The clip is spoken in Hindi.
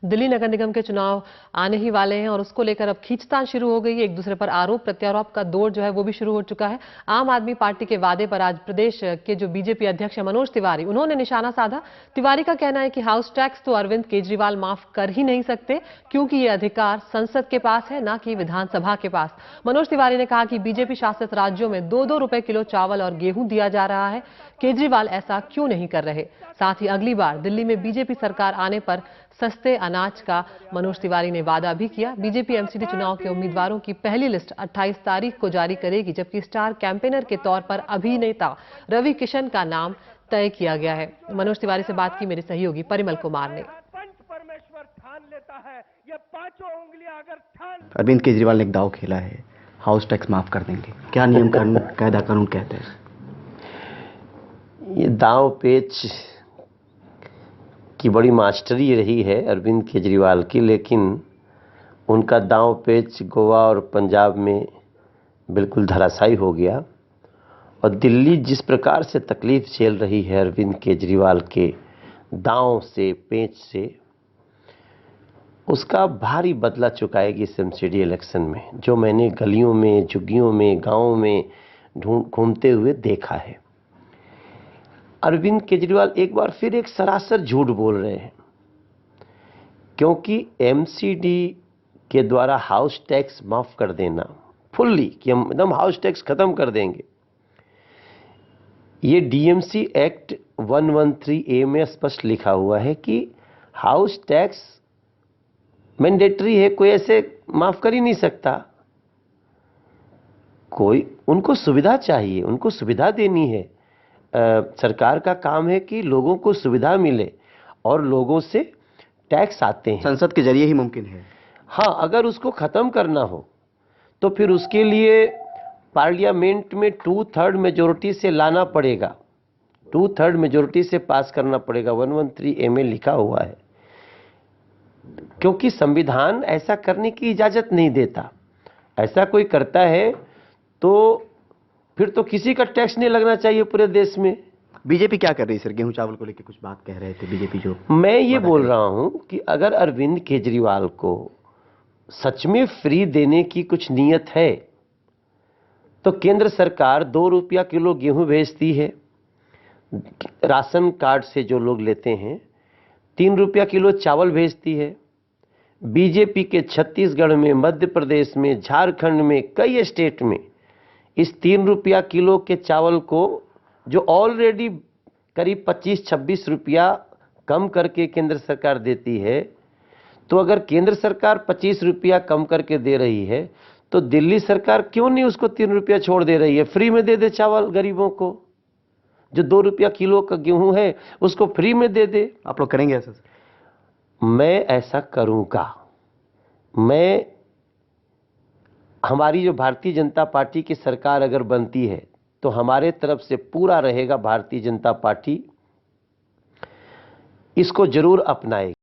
दिल्ली नगर निगम के चुनाव आने ही वाले हैं और उसको लेकर अब खींचतान शुरू हो गई है। एक दूसरे पर आरोप प्रत्यारोप का दौर जो है वो भी शुरू हो चुका है। आम आदमी पार्टी के वादे पर आज प्रदेश के जो बीजेपी अध्यक्ष है मनोज तिवारी, उन्होंने निशाना साधा। तिवारी का कहना है कि हाउस टैक्स तो अरविंद केजरीवाल माफ कर ही नहीं सकते, क्योंकि ये अधिकार संसद के पास है, न कि विधानसभा के पास। मनोज तिवारी ने कहा कि बीजेपी शासित राज्यों में 2-2 रुपए किलो चावल और गेहूं दिया जा रहा है, केजरीवाल ऐसा क्यों नहीं कर रहे। साथ ही अगली बार दिल्ली में बीजेपी सरकार आने पर सस्ते अनाज का मनोज तिवारी ने वादा भी किया। बीजेपी एमसीडी चुनाव के उम्मीदवारों की पहली लिस्ट 28 तारीख को जारी करेगी, जबकि स्टार कैंपेनर के तौर पर अभिनेता रवि किशन का नाम तय किया गया है। मनोज तिवारी से बात की मेरे सहयोगी परिमल कुमार ने। अरविंद केजरीवाल ने एक दांव खेला है, हाउस टैक्स माफ कर देंगे। क्या नियम कायदा कानून कहते हैं? ये दांव पेच की बड़ी मास्टरी रही है अरविंद केजरीवाल की, लेकिन उनका दांव पेच गोवा और पंजाब में बिल्कुल धराशायी हो गया। और दिल्ली जिस प्रकार से तकलीफ झेल रही है अरविंद केजरीवाल के दांव से, पेच से, उसका भारी बदला चुकाएगी इस एमसीडी इलेक्शन में, जो मैंने गलियों में, झुग्गियों में, गाँव में घूमते हुए देखा है। अरविंद केजरीवाल एक बार फिर एक सरासर झूठ बोल रहे हैं, क्योंकि एमसीडी के द्वारा हाउस टैक्स माफ कर देना फुल्ली, कि हम एकदम हाउस टैक्स खत्म कर देंगे, ये डीएमसी एक्ट 113A में स्पष्ट लिखा हुआ है कि हाउस टैक्स मैंडेटरी है, कोई ऐसे माफ कर ही नहीं सकता। कोई, उनको सुविधा चाहिए, उनको सुविधा देनी है। सरकार का काम है कि लोगों को सुविधा मिले और लोगों से टैक्स आते हैं, संसद के जरिए ही मुमकिन है। हाँ, अगर उसको खत्म करना हो तो फिर उसके लिए पार्लियामेंट में 2/3 मेजोरिटी से लाना पड़ेगा, 2/3 मेजोरिटी से पास करना पड़ेगा। 113A में लिखा हुआ है, क्योंकि संविधान ऐसा करने की इजाजत नहीं देता। ऐसा कोई करता है तो फिर तो किसी का टैक्स नहीं लगना चाहिए पूरे देश में। बीजेपी क्या कर रही है सर? गेहूं चावल को लेकर कुछ बात कह रहे थे बीजेपी, जो मैं ये बोल रहा हूं कि अगर अरविंद केजरीवाल को सच में फ्री देने की कुछ नीयत है तो केंद्र सरकार 2 रुपया किलो गेहूं भेजती है, राशन कार्ड से जो लोग लेते हैं 3 रुपया किलो चावल भेजती है। बीजेपी के छत्तीसगढ़ में, मध्य प्रदेश में, झारखंड में, कई स्टेट में इस 3 रुपया किलो के चावल को, जो ऑलरेडी करीब 25-26 रुपया कम करके केंद्र सरकार देती है, तो अगर केंद्र सरकार 25 रुपया कम करके दे रही है तो दिल्ली सरकार क्यों नहीं उसको 3 रुपया छोड़ दे रही है? फ्री में दे दे चावल गरीबों को। जो 2 रुपया किलो का गेहूं है उसको फ्री में दे दे। आप लोग करेंगे ऐसा? मैं ऐसा करूंगा। मैं, हमारी जो भारतीय जनता पार्टी की सरकार अगर बनती है तो हमारे तरफ से पूरा रहेगा, भारतीय जनता पार्टी इसको जरूर अपनाएगी।